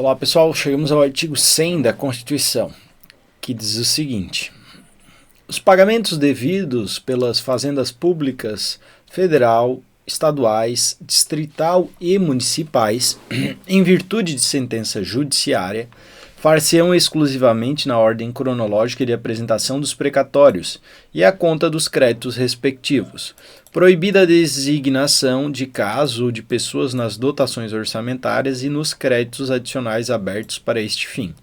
Olá pessoal, chegamos ao artigo 100 da Constituição, que diz o seguinte: os pagamentos devidos pelas fazendas públicas federal, estaduais, distrital e municipais, em virtude de sentença judiciária, far-se-ão exclusivamente na ordem cronológica de apresentação dos precatórios e à conta dos créditos respectivos, proibida a designação de caso ou de pessoas nas dotações orçamentárias e nos créditos adicionais abertos para este fim.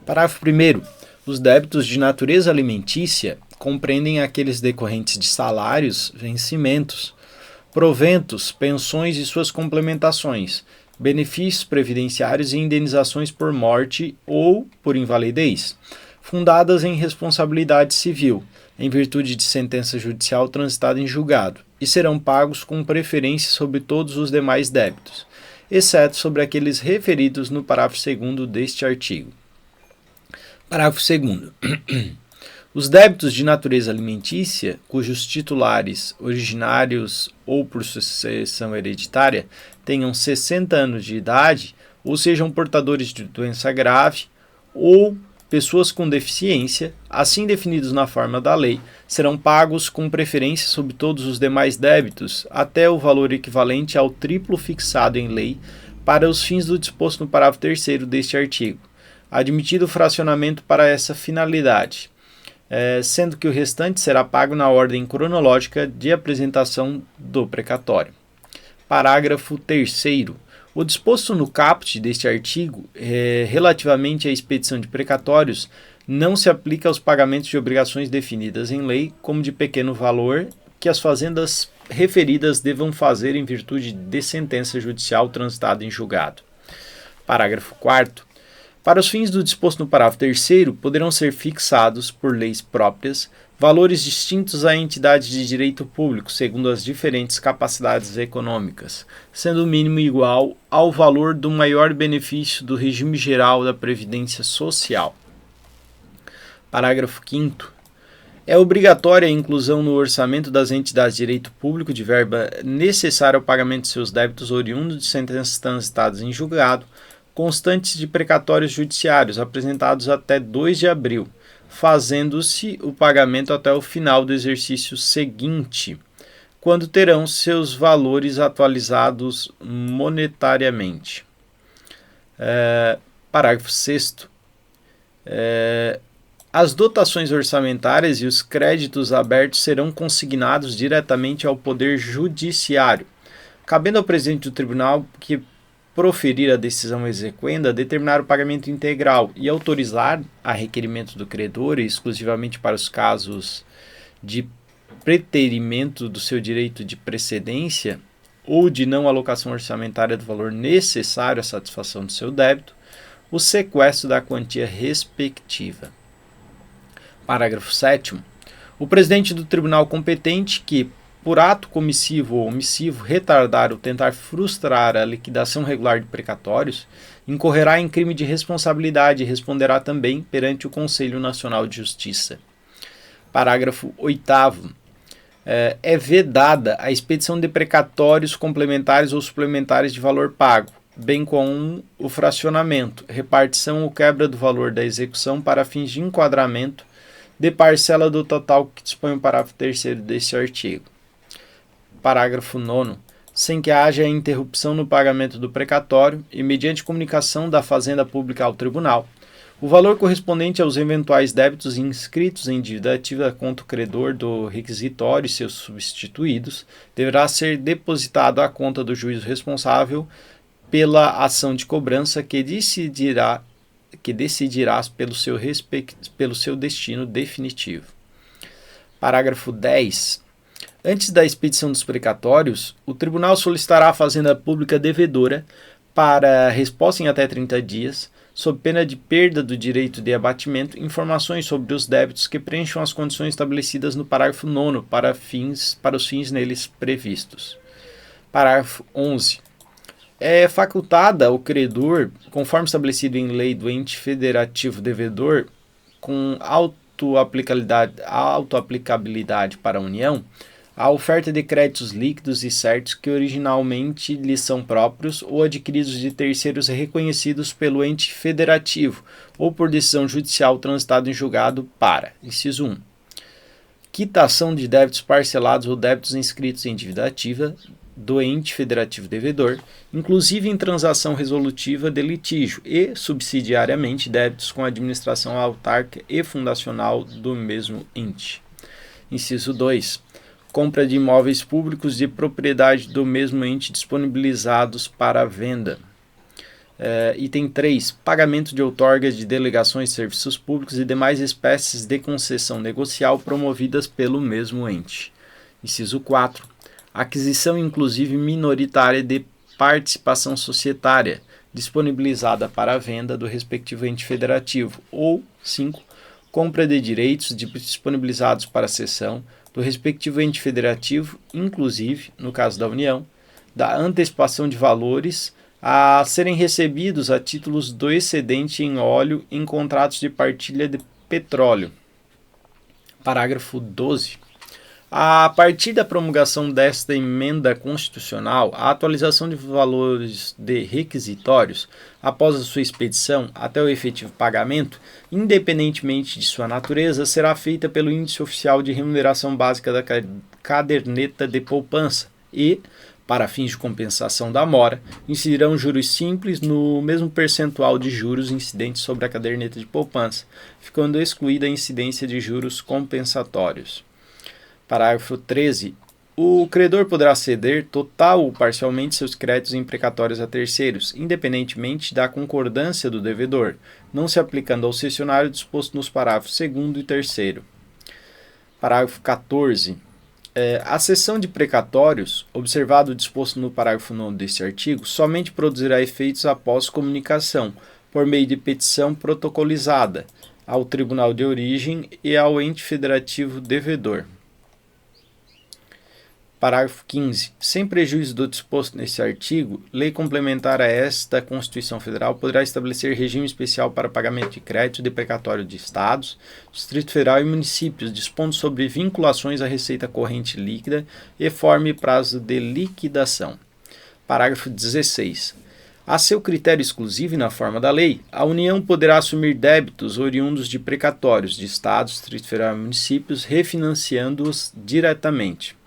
Parágrafo 1º. Os débitos de natureza alimentícia compreendem aqueles decorrentes de salários, vencimentos, proventos, pensões e suas complementações, benefícios previdenciários e indenizações por morte ou por invalidez, fundadas em responsabilidade civil, em virtude de sentença judicial transitada em julgado, e serão pagos com preferência sobre todos os demais débitos, exceto sobre aqueles referidos no parágrafo 2º deste artigo. Parágrafo 2º. Os débitos de natureza alimentícia, cujos titulares, originários ou por sucessão hereditária, tenham 60 anos de idade, ou sejam portadores de doença grave, ou pessoas com deficiência, assim definidos na forma da lei, serão pagos com preferência sobre todos os demais débitos, até o valor equivalente ao triplo fixado em lei, para os fins do disposto no parágrafo 3º deste artigo, admitido o fracionamento para essa finalidade, sendo que o restante será pago na ordem cronológica de apresentação do precatório. Parágrafo 3º. O disposto no caput deste artigo, relativamente à expedição de precatórios, não se aplica aos pagamentos de obrigações definidas em lei, como de pequeno valor, que as fazendas referidas devam fazer em virtude de sentença judicial transitada em julgado. Parágrafo 4º. Para os fins do disposto no parágrafo 3º, poderão ser fixados, por leis próprias, valores distintos a entidades de direito público, segundo as diferentes capacidades econômicas, sendo o mínimo igual ao valor do maior benefício do regime geral da Previdência Social. Parágrafo 5º. É obrigatória a inclusão no orçamento das entidades de direito público de verba necessária ao pagamento de seus débitos oriundos de sentenças transitadas em julgado, constantes de precatórios judiciários apresentados até 2 de abril, fazendo-se o pagamento até o final do exercício seguinte, quando terão seus valores atualizados monetariamente. Parágrafo 6º. As dotações orçamentárias e os créditos abertos serão consignados diretamente ao Poder Judiciário, cabendo ao presidente do tribunal que proferir a decisão exequenda, determinar o pagamento integral e autorizar, a requerimento do credor, exclusivamente para os casos de preterimento do seu direito de precedência ou de não alocação orçamentária do valor necessário à satisfação do seu débito, o sequestro da quantia respectiva. Parágrafo 7º. O presidente do tribunal competente que, por ato comissivo ou omissivo, retardar ou tentar frustrar a liquidação regular de precatórios, incorrerá em crime de responsabilidade e responderá também perante o Conselho Nacional de Justiça. Parágrafo 8º. É vedada a expedição de precatórios complementares ou suplementares de valor pago, bem como o fracionamento, repartição ou quebra do valor da execução para fins de enquadramento de parcela do total que dispõe o parágrafo 3º deste artigo. Parágrafo 9º. Sem que haja interrupção no pagamento do precatório e mediante comunicação da fazenda pública ao tribunal, o valor correspondente aos eventuais débitos inscritos em dívida ativa contra o credor do requisitório e seus substituídos deverá ser depositado à conta do juízo responsável pela ação de cobrança que decidirá pelo seu destino definitivo. Parágrafo 10º. Antes da expedição dos precatórios, o tribunal solicitará à fazenda pública devedora, para resposta em até 30 dias, sob pena de perda do direito de abatimento, informações sobre os débitos que preencham as condições estabelecidas no parágrafo 9º para os fins neles previstos. Parágrafo 11º. É facultada ao credor, conforme estabelecido em lei do ente federativo devedor, com autoaplicabilidade para a União, a oferta de créditos líquidos e certos que originalmente lhes são próprios ou adquiridos de terceiros reconhecidos pelo ente federativo ou por decisão judicial transitada em julgado para, inciso 1, quitação de débitos parcelados ou débitos inscritos em dívida ativa do ente federativo devedor, inclusive em transação resolutiva de litígio e, subsidiariamente, débitos com a administração autárquica e fundacional do mesmo ente. Inciso 2. Compra de imóveis públicos de propriedade do mesmo ente disponibilizados para venda. Item 3. Pagamento de outorgas de delegações de serviços públicos e demais espécies de concessão negocial promovidas pelo mesmo ente. Inciso 4. Aquisição inclusive minoritária de participação societária disponibilizada para a venda do respectivo ente federativo. Ou 5. Compra de direitos disponibilizados para a cessão do respectivo ente federativo, inclusive, no caso da União, da antecipação de valores a serem recebidos a títulos do excedente em óleo em contratos de partilha de petróleo. Parágrafo 12. A partir da promulgação desta emenda constitucional, a atualização de valores de requisitórios, após a sua expedição até o efetivo pagamento, independentemente de sua natureza, será feita pelo Índice Oficial de Remuneração Básica da Caderneta de Poupança e, para fins de compensação da mora, incidirão juros simples no mesmo percentual de juros incidentes sobre a caderneta de poupança, ficando excluída a incidência de juros compensatórios. Parágrafo 13. O credor poderá ceder total ou parcialmente seus créditos imprecatórios a terceiros, independentemente da concordância do devedor, não se aplicando ao cessionário disposto nos parágrafos 2º e 3º. Parágrafo 14. A cessão de precatórios, observado o disposto no parágrafo 9º deste artigo, somente produzirá efeitos após comunicação, por meio de petição protocolizada, ao tribunal de origem e ao ente federativo devedor. Parágrafo 15. Sem prejuízo do disposto neste artigo, lei complementar a esta Constituição Federal poderá estabelecer regime especial para pagamento de crédito de precatório de Estados, Distrito Federal e municípios, dispondo sobre vinculações à receita corrente líquida e forma e prazo de liquidação. Parágrafo 16. A seu critério exclusivo e na forma da lei, a União poderá assumir débitos oriundos de precatórios de Estados, Distrito Federal e municípios, refinanciando-os diretamente.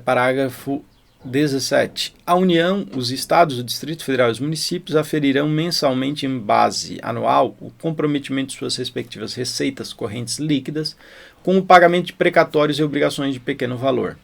Parágrafo 17. A União, os Estados, o Distrito Federal e os municípios aferirão mensalmente em base anual o comprometimento de suas respectivas receitas correntes líquidas com o pagamento de precatórios e obrigações de pequeno valor.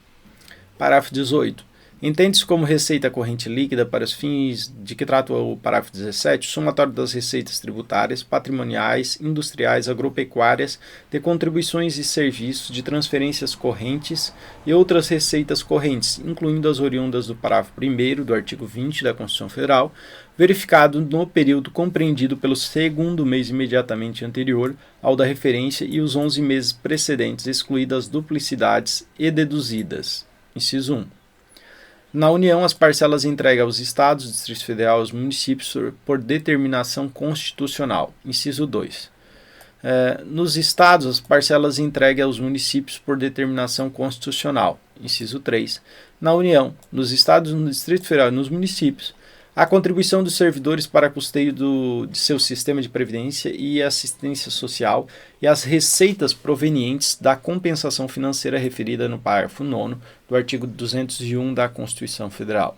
Parágrafo 18. Entende-se como receita corrente líquida, para os fins de que trata o parágrafo 17, o somatório das receitas tributárias, patrimoniais, industriais, agropecuárias, de contribuições e serviços, de transferências correntes e outras receitas correntes, incluindo as oriundas do parágrafo 1º do artigo 20 da Constituição Federal, verificado no período compreendido pelo segundo mês imediatamente anterior ao da referência e os 11 meses precedentes, excluídas duplicidades e deduzidas. Inciso 1. Na União, as parcelas entregues aos Estados, Distrito Federal e aos municípios por determinação constitucional. Inciso 2. Nos Estados, as parcelas entregues aos municípios por determinação constitucional. Inciso 3. Na União, nos Estados, no Distrito Federal e nos municípios, a contribuição dos servidores para custeio de seu sistema de previdência e assistência social e as receitas provenientes da compensação financeira referida no parágrafo 9º do artigo 201 da Constituição Federal.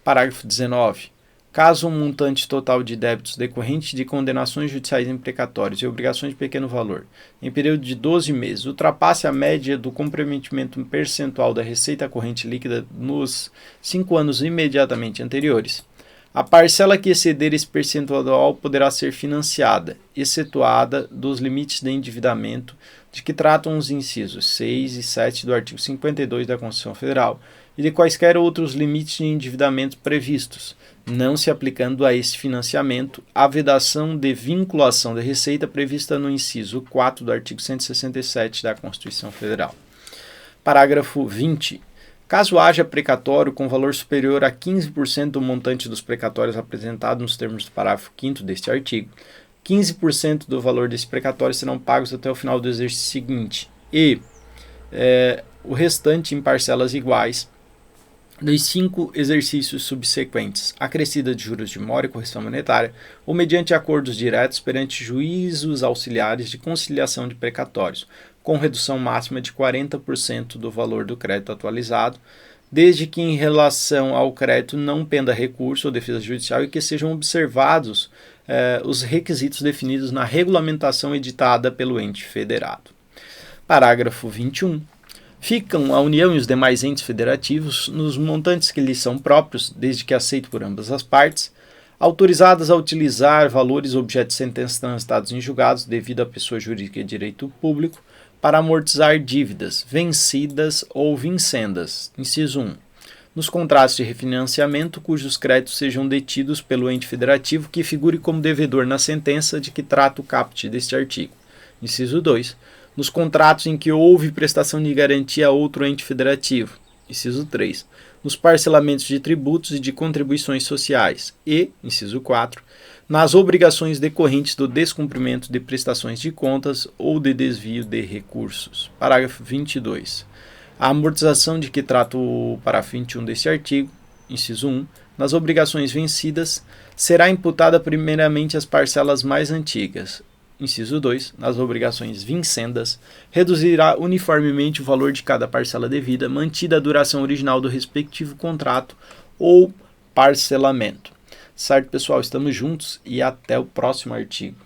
Parágrafo 19. Caso um montante total de débitos decorrente de condenações judiciais imprecatórias e obrigações de pequeno valor, em período de 12 meses, ultrapasse a média do comprometimento percentual da receita corrente líquida nos 5 anos imediatamente anteriores, a parcela que exceder esse percentual poderá ser financiada, excetuada dos limites de endividamento de que tratam os incisos 6 e 7 do artigo 52 da Constituição Federal e de quaisquer outros limites de endividamento previstos, não se aplicando a esse financiamento a vedação de vinculação da receita prevista no inciso 4 do artigo 167 da Constituição Federal. Parágrafo 20. Caso haja precatório com valor superior a 15% do montante dos precatórios apresentado nos termos do parágrafo 5º deste artigo, 15% do valor desse precatório serão pagos até o final do exercício seguinte e o restante em parcelas iguais dos 5 exercícios subsequentes, acrescida de juros de mora e correção monetária, ou mediante acordos diretos perante juízos auxiliares de conciliação de precatórios, com redução máxima de 40% do valor do crédito atualizado, desde que em relação ao crédito não penda recurso ou defesa judicial e que sejam observados os requisitos definidos na regulamentação editada pelo ente federado. Parágrafo 21. Ficam a União e os demais entes federativos, nos montantes que lhes são próprios, desde que aceito por ambas as partes, autorizadas a utilizar valores objeto de sentenças transitados em julgados devido à pessoa jurídica de direito público para amortizar dívidas vencidas ou vincendas. Inciso 1. Nos contratos de refinanciamento cujos créditos sejam detidos pelo ente federativo que figure como devedor na sentença de que trata o caput deste artigo. Inciso 2. Nos contratos em que houve prestação de garantia a outro ente federativo. Inciso 3. Nos parcelamentos de tributos e de contribuições sociais. E, inciso 4, nas obrigações decorrentes do descumprimento de prestações de contas ou de desvio de recursos. Parágrafo 22. A amortização de que trata o parágrafo 21 deste artigo, inciso 1, nas obrigações vencidas, será imputada primeiramente às parcelas mais antigas. Inciso 2, nas obrigações vincendas, reduzirá uniformemente o valor de cada parcela devida, mantida a duração original do respectivo contrato ou parcelamento. Certo, pessoal? Estamos juntos e até o próximo artigo.